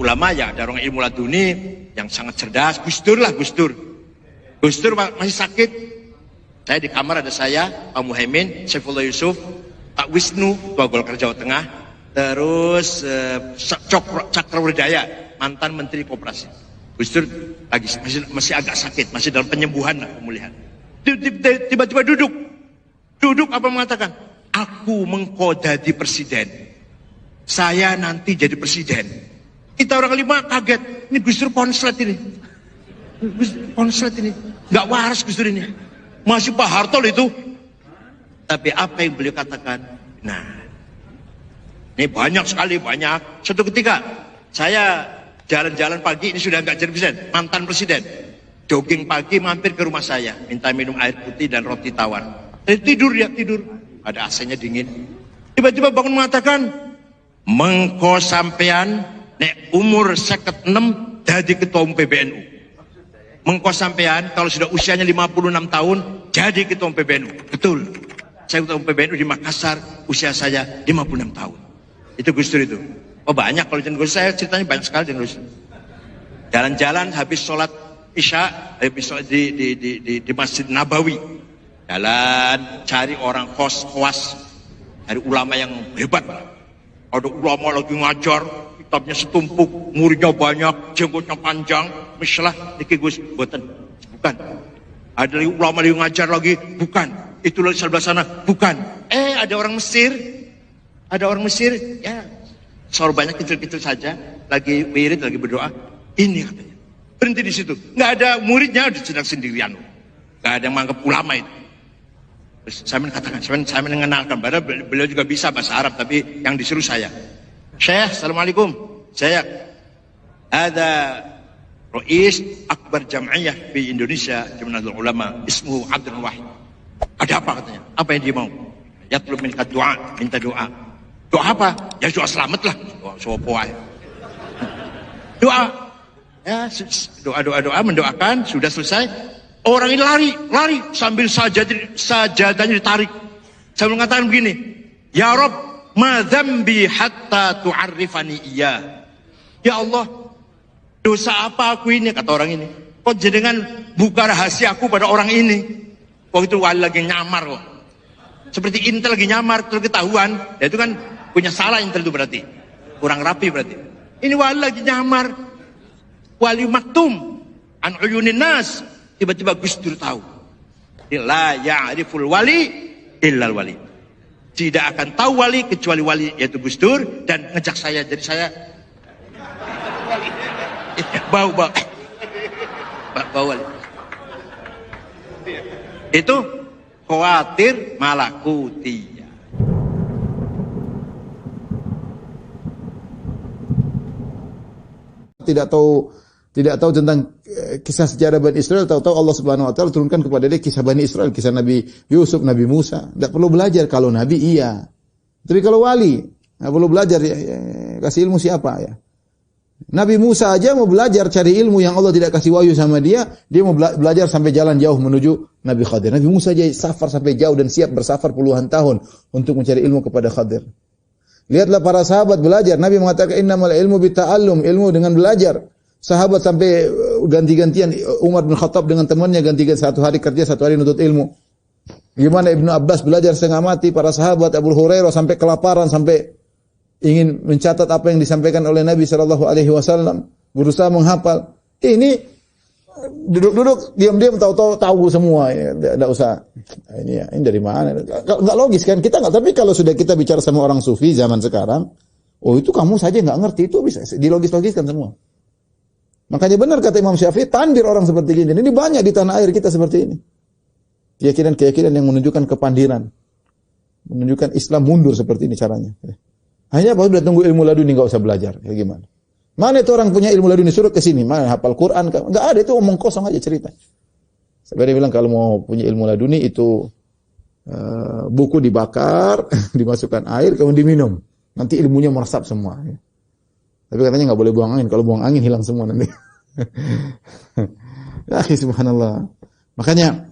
ulama ya ada orang ilmu laduni yang sangat cerdas. Gus Dur lah, Gus Dur. Gus Dur masih sakit. Saya di kamar ada saya, Pak Muhaimin, Saifullah Yusuf, Pak Wisnu, Tua Golkar Jawa Tengah, terus Cakrawardaya, mantan Menteri Koperasi. Gus Dur lagi masih agak sakit, masih dalam penyembuhan lah, pemulihan. Tiba-tiba duduk apa mengatakan? Aku mengkodadi presiden. Saya nanti jadi presiden. Kita orang lima kaget. Ini Gus Dur konslet ini. Konslet ini. Gak waras Gus Dur ini. Masih Pak Harto itu. Tapi apa yang beliau katakan? Nah, ini banyak sekali, banyak. Suatu ketika saya jalan-jalan pagi, ini sudah gak jadi presiden, mantan presiden. Jogging pagi mampir ke rumah saya, minta minum air putih dan roti tawar. Tidur dia, tidur. Ada AC-nya dingin. Tiba-tiba bangun mengatakan, mengko sampean nek umur 56 jadi ketua umum PBNU. Mengko sampean kalau sudah usianya 56 tahun jadi ketua umum PBNU. Betul. Saya ketua umum PBNU di Makassar, usia saya 56 tahun. Itu Gus Dur itu. Oh banyak kalau Gus saya ceritanya banyak sekali dengan Gus Dur. Jalan-jalan habis sholat Isya, habis sholat di Masjid Nabawi. Jalan cari orang kos-kos, cari ulama yang hebat. Ada ulama lagi ngajar, kitabnya setumpuk, muridnya banyak, jenggotnya panjang, mislah niki Gus, bukan. Ada lagi ulama lagi ngajar lagi, bukan. Itu lagi sebelah sana, bukan. Ada orang Mesir, ya, soal banyak kecil-kecil saja, lagi wirid, lagi berdoa. Ini katanya, berhenti di situ. Nggak ada muridnya, sedang sendirian. Nggak ada yang menganggap ulama itu. Saya mengatakan, saya mengenalkan, padahal beliau juga bisa bahasa Arab, tapi yang disuruh saya. Syekh, Assalamualaikum. Saya ada Rais Akbar Jam'iyah di Indonesia, Jamiatul Ulama, ismuhu Abdul Wahid. Ada apa katanya? Apa yang dia mau? Yatlub minka doa, minta doa. Doa apa? Ya doa selamat lah. Doa doa. Ya, doa, mendoakan, sudah selesai. Orang ini lari sambil sajadahnya ditarik. Saya mengatakan begini, ya Rabb, ma dzambi hatta tu'arrifani iya. Ya Allah, dosa apa aku ini, kata orang ini. Kok jenengan buka rahasia aku pada orang ini. Waktu itu wali lagi nyamar kok. Seperti intel lagi nyamar, terus ketahuan. Ya itu kan punya salah intel itu berarti. Kurang rapi berarti. Ini wali lagi nyamar. Wali maktum an uyunin nas. Tiba-tiba Gus Dur tahu. La ya'riful wali illal wali. Tidak akan tahu wali kecuali wali, yaitu Gus Dur, dan ngejak saya, jadi saya bau wali. Itu khawatir malakuti. Tidak tahu tentang kisah sejarah Bani Israel, tahu-tahu Allah Subhanahu wa taala turunkan kepada dia kisah Bani Israel, kisah Nabi Yusuf, Nabi Musa. Tidak perlu belajar, kalau nabi iya. Tapi kalau wali, enggak perlu belajar, kasih ilmu siapa ya? Nabi Musa aja mau belajar cari ilmu yang Allah tidak kasih wahyu sama dia mau belajar sampai jalan jauh menuju Nabi Khadir. Nabi Musa aja safar sampai jauh dan siap bersafar puluhan tahun untuk mencari ilmu kepada Khadir. Lihatlah para sahabat belajar. Nabi mengatakan innamal ilmu bita'allum, ilmu dengan belajar. Sahabat sampai ganti-gantian, Umar bin Khattab dengan temannya ganti-gantian, satu hari kerja, satu hari nuntut ilmu. Gimana Ibnu Abbas belajar setengah mati, para sahabat, Abu Hurairah sampai kelaparan, sampai ingin mencatat apa yang disampaikan oleh Nabi SAW, berusaha menghafal. Ini duduk diam-diam tahu semua, ya, tidak usah. Ini dari mana? Enggak logis kan? Kita enggak. Tapi kalau sudah kita bicara sama orang sufi zaman sekarang, oh itu kamu saja enggak ngerti, itu bisa dilogis-logiskan semua. Makanya benar kata Imam Syafi'i, tandir orang seperti ini. Ini banyak di tanah air kita seperti ini. Keyakinan-keyakinan yang menunjukkan kepandiran, menunjukkan Islam mundur seperti ini caranya. Hanya pas sudah tunggu ilmu laduni enggak usah belajar. Ya gimana? Mana itu orang punya ilmu laduni suruh ke sini, mana hafal Quran? Enggak ada, itu omong kosong aja cerita. Sebenarnya bilang kalau mau punya ilmu laduni itu buku dibakar, dimasukkan air kemudian diminum. Nanti ilmunya meresap semua. Tapi katanya nggak boleh buang angin. Kalau buang angin hilang semua nanti. Ya, subhanallah. Makanya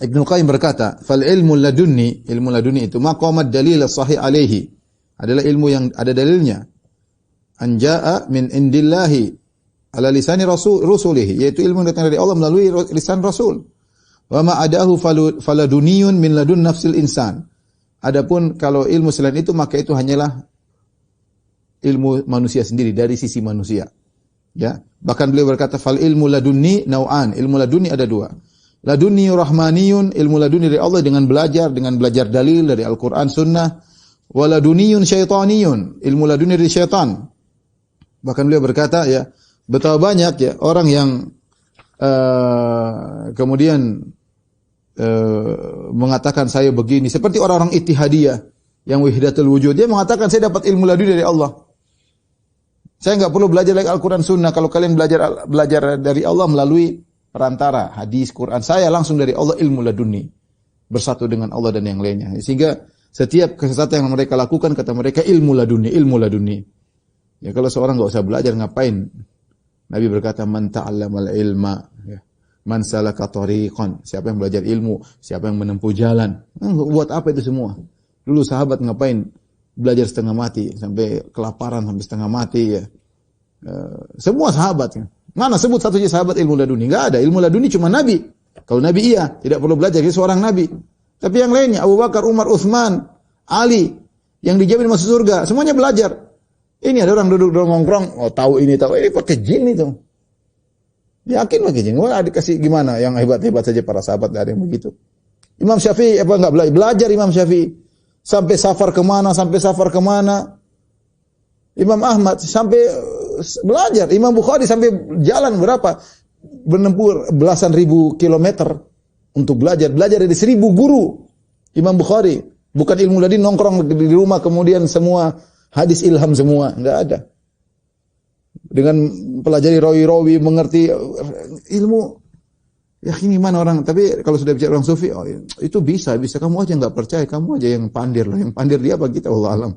Ibnu Qayyim berkata, "Fal ilmu laduni itu maqamad dalil sahih alaihi." Adalah ilmu yang ada dalilnya. anja'a min indillahi ala lisani rusulihi, yaitu ilmu yang datang dari Allah melalui lisan Rasul. Wa ma adahu faladuniyun min ladun nafsil insan. Adapun kalau ilmu selain itu maka itu hanyalah ilmu manusia sendiri dari sisi manusia. Ya, bahkan beliau berkata fal ilmu ladunni nau'an, ilmu laduni ada dua. Laduni rahmaniyun, ilmu laduni dari Allah dengan belajar dalil dari Al-Qur'an Sunnah. Wa laduniyun syaitaniyun, ilmu laduni dari syaitan. Bahkan beliau berkata ya, betapa banyak ya orang yang kemudian mengatakan saya begini, seperti orang-orang Ittihadiyah yang wahdatul wujud, dia mengatakan saya dapat ilmu laduni dari Allah. Saya enggak perlu belajar dari Al-Qur'an Sunnah, kalau kalian belajar dari Allah melalui perantara hadis Quran, saya langsung dari Allah ilmu laduni, bersatu dengan Allah dan yang lainnya. Sehingga setiap kesesatan yang mereka lakukan kata mereka ilmu laduni. Ya kalau seorang enggak usah belajar ngapain? Nabi berkata man ta'allamal ilma, ya. Man salaka tariqan, siapa yang belajar ilmu, siapa yang menempuh jalan. Buat apa itu semua? Dulu sahabat ngapain belajar setengah mati, sampai kelaparan sampai setengah mati ya. Semua sahabat ya. Mana sebut satu sahabat ilmu laduni? Enggak ada. Ilmu laduni cuma Nabi. Kalau Nabi iya, tidak perlu belajar, dia seorang Nabi. Tapi yang lainnya Abu Bakar, Umar, Utsman, Ali yang dijamin masuk surga, semuanya belajar. Ini ada orang duduk nongkrong, tahu ini pakai jin itu. Yakin pakai jin. Wah, dikasih gimana? Yang hebat-hebat saja para sahabat enggak ada yang begitu. Imam Syafi'i enggak belajar? Belajar Imam Syafi'i. Sampai safar kemana. Imam Ahmad sampai belajar. Imam Bukhari sampai jalan berapa? Menempuh belasan ribu kilometer untuk belajar. Belajar dari 1000 guru. Imam Bukhari. Bukan ilmu laduni nongkrong di rumah kemudian semua hadis ilham semua. Enggak ada. Dengan pelajari rawi-rawi, mengerti ilmu. Ya ini mana orang, tapi kalau sudah bicara orang sufi, oh, itu bisa. Kamu aja enggak percaya, kamu aja yang pandir lah. Yang pandir dia apa kita, Allah alam.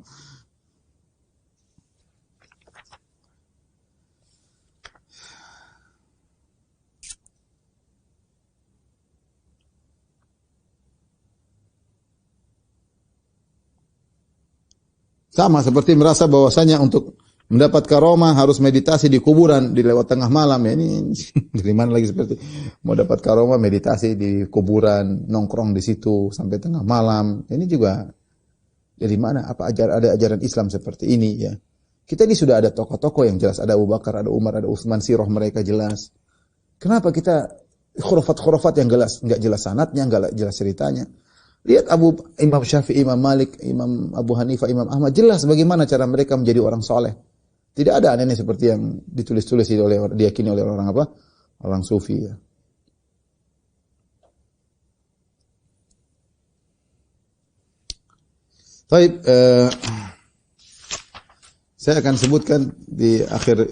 Sama seperti merasa bahwasanya untuk mendapat karomah harus meditasi di kuburan di lewat tengah malam ya. Ini dari mana lagi seperti mau dapat karomah meditasi di kuburan, nongkrong di situ sampai tengah malam. Ini juga dari mana? Apa ada ajaran Islam seperti ini ya? Kita ini sudah ada tokoh-tokoh yang jelas, ada Abu Bakar, ada Umar, ada Utsman, sirah mereka jelas. Kenapa kita khurafat-khurafat yang enggak jelas sanadnya, enggak jelas ceritanya? Lihat Imam Syafi'i, Imam Malik, Imam Abu Hanifah, Imam Ahmad, jelas bagaimana cara mereka menjadi orang soleh. Tidak ada aneh seperti yang ditulis-tulis diyakini oleh orang apa? Orang sufi ya. Baik, saya akan sebutkan di akhir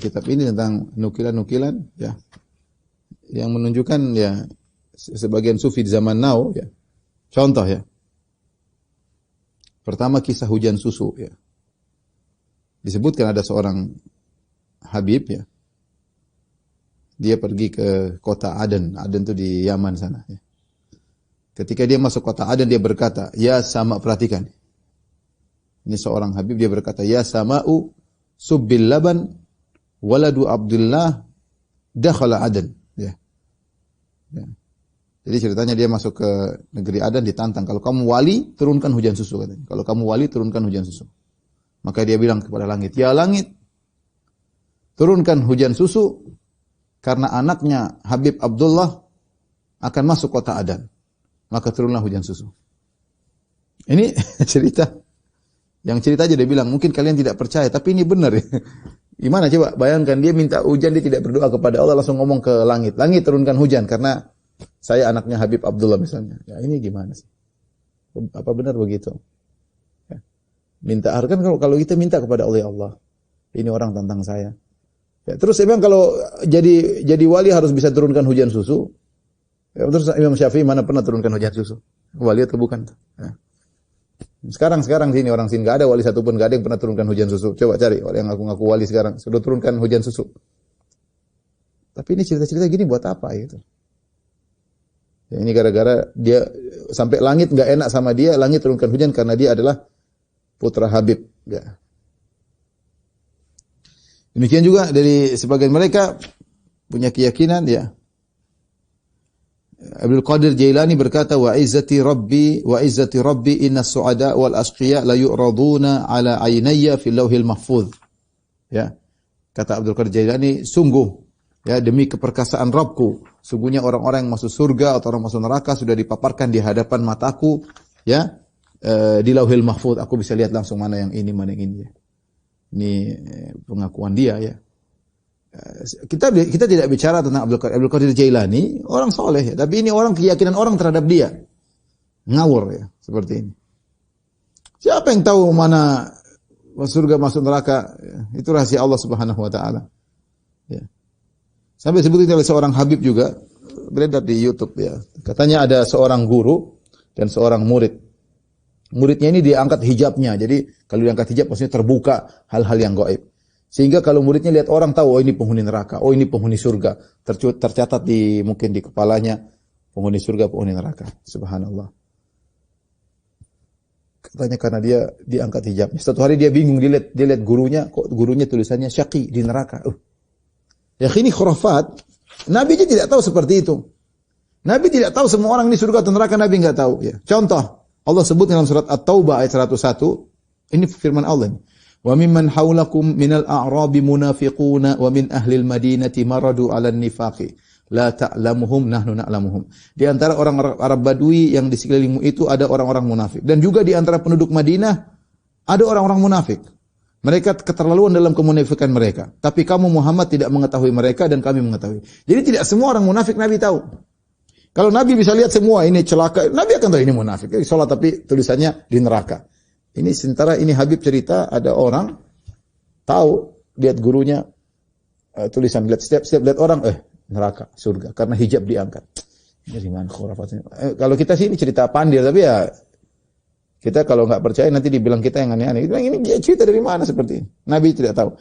kitab ini tentang nukilan-nukilan ya, yang menunjukkan ya sebagian sufi di zaman now ya. Contoh ya. Pertama kisah hujan susu ya. Disebutkan ada seorang Habib ya. Dia pergi ke kota Aden. Aden itu di Yaman sana ya. Ketika dia masuk kota Aden dia berkata, "Ya sama," perhatikan. Ini seorang Habib, dia berkata, "Ya sama'u subbil laban waladu Abdullah dakhala Aden." Ya. Ya. Jadi ceritanya dia masuk ke negeri Aden ditantang, kalau kamu wali turunkan hujan susu katanya. Kalau kamu wali turunkan hujan susu. Maka dia bilang kepada langit, "Ya langit, turunkan hujan susu karena anaknya Habib Abdullah akan masuk kota Aden." Maka turunlah hujan susu. Ini cerita. Yang cerita aja dia bilang, mungkin kalian tidak percaya, tapi ini benar ya. Gimana coba bayangkan, dia minta hujan, dia tidak berdoa kepada Allah, langsung ngomong ke langit. Langit turunkan hujan karena saya anaknya Habib Abdullah misalnya. Ya ini gimana sih? Apa benar begitu? Ya. Minta kan kalau kita minta kepada Allah, ya Allah, ini orang tantang saya. Ya, terus saya bilang kalau jadi wali harus bisa turunkan hujan susu. Ya, terus Imam Syafi'i mana pernah turunkan hujan susu? Wali atau bukan? Ya. Sekarang sini orang sini enggak ada wali satupun, enggak ada yang pernah turunkan hujan susu. Coba cari orang yang ngaku wali sekarang sudah turunkan hujan susu. Tapi ini cerita-cerita gini buat apa gitu? Ya, ini gara-gara dia sampai langit enggak enak sama dia, langit turunkan hujan karena dia adalah putra Habib. Ya. Demikian juga dari sebagian mereka punya keyakinan ya. Abdul Qadir Jailani berkata, wa izzati rabbi inna su'ada wal asqiya la yu'raduna ala aynayya fil lauhil mahfuz. Ya. Kata Abdul Qadir Jailani, sungguh ya demi keperkasaan Rabbku, sungguhnya orang-orang yang masuk surga atau orang masuk neraka sudah dipaparkan di hadapan mataku ya di lauhil mahfuz. Aku bisa lihat langsung mana yang ini, mana yang ini ya. Ini pengakuan dia ya. Kita tidak bicara tentang Abdul Qadir Jailani, orang soleh, tapi ini orang keyakinan orang terhadap dia. Ngawur ya, seperti ini. Siapa yang tahu mana masuk surga, masuk neraka? Itu rahasia Allah Subhanahu wa taala. Ya. Sampai sebutin oleh seorang habib juga, beredar di YouTube ya. Katanya ada seorang guru dan seorang murid. Muridnya ini diangkat hijabnya. Jadi kalau diangkat hijab maksudnya terbuka hal-hal yang gaib. Sehingga kalau muridnya lihat orang tahu, oh ini penghuni neraka, oh ini penghuni surga. Tercatat mungkin di kepalanya, penghuni surga, penghuni neraka. Subhanallah. Katanya karena dia diangkat hijabnya. Satu hari dia bingung, dia lihat gurunya, kok gurunya tulisannya syaqi di neraka. Ya ini khurafat. Nabi aja tidak tahu seperti itu. Nabi tidak tahu semua orang ini surga atau neraka, Nabi enggak tahu. Ya. Contoh, Allah sebut dalam surat At-Taubah ayat 101, ini firman Allah. Wa mimman haulakum minal a'rabi munafiquna wa min ahlil madinati maradu 'alan nifaqi la ta'lamuhum nahnu na'lamuhum. Di antara orang Arab Badui yang di sekelilingmu itu ada orang-orang munafik, dan juga di antara penduduk Madinah ada orang-orang munafik. Mereka keterlaluan dalam kemunafikan mereka, tapi kamu Muhammad tidak mengetahui mereka dan kami mengetahui. Jadi tidak semua orang munafik Nabi tahu. Kalau Nabi bisa lihat semua ini celaka, Nabi akan tahu ini munafik. Salat tapi tulisannya di neraka. Ini sementara ini Habib cerita ada orang tahu lihat gurunya tulisan, lihat setiap lihat orang neraka, surga karena hijab diangkat. Dari mana khurafatnya? Kalau kita sih ini cerita pandir, tapi ya kita kalau nggak percaya nanti dibilang kita yang aneh-aneh. Ini cerita dari mana seperti ini? Nabi tidak tahu.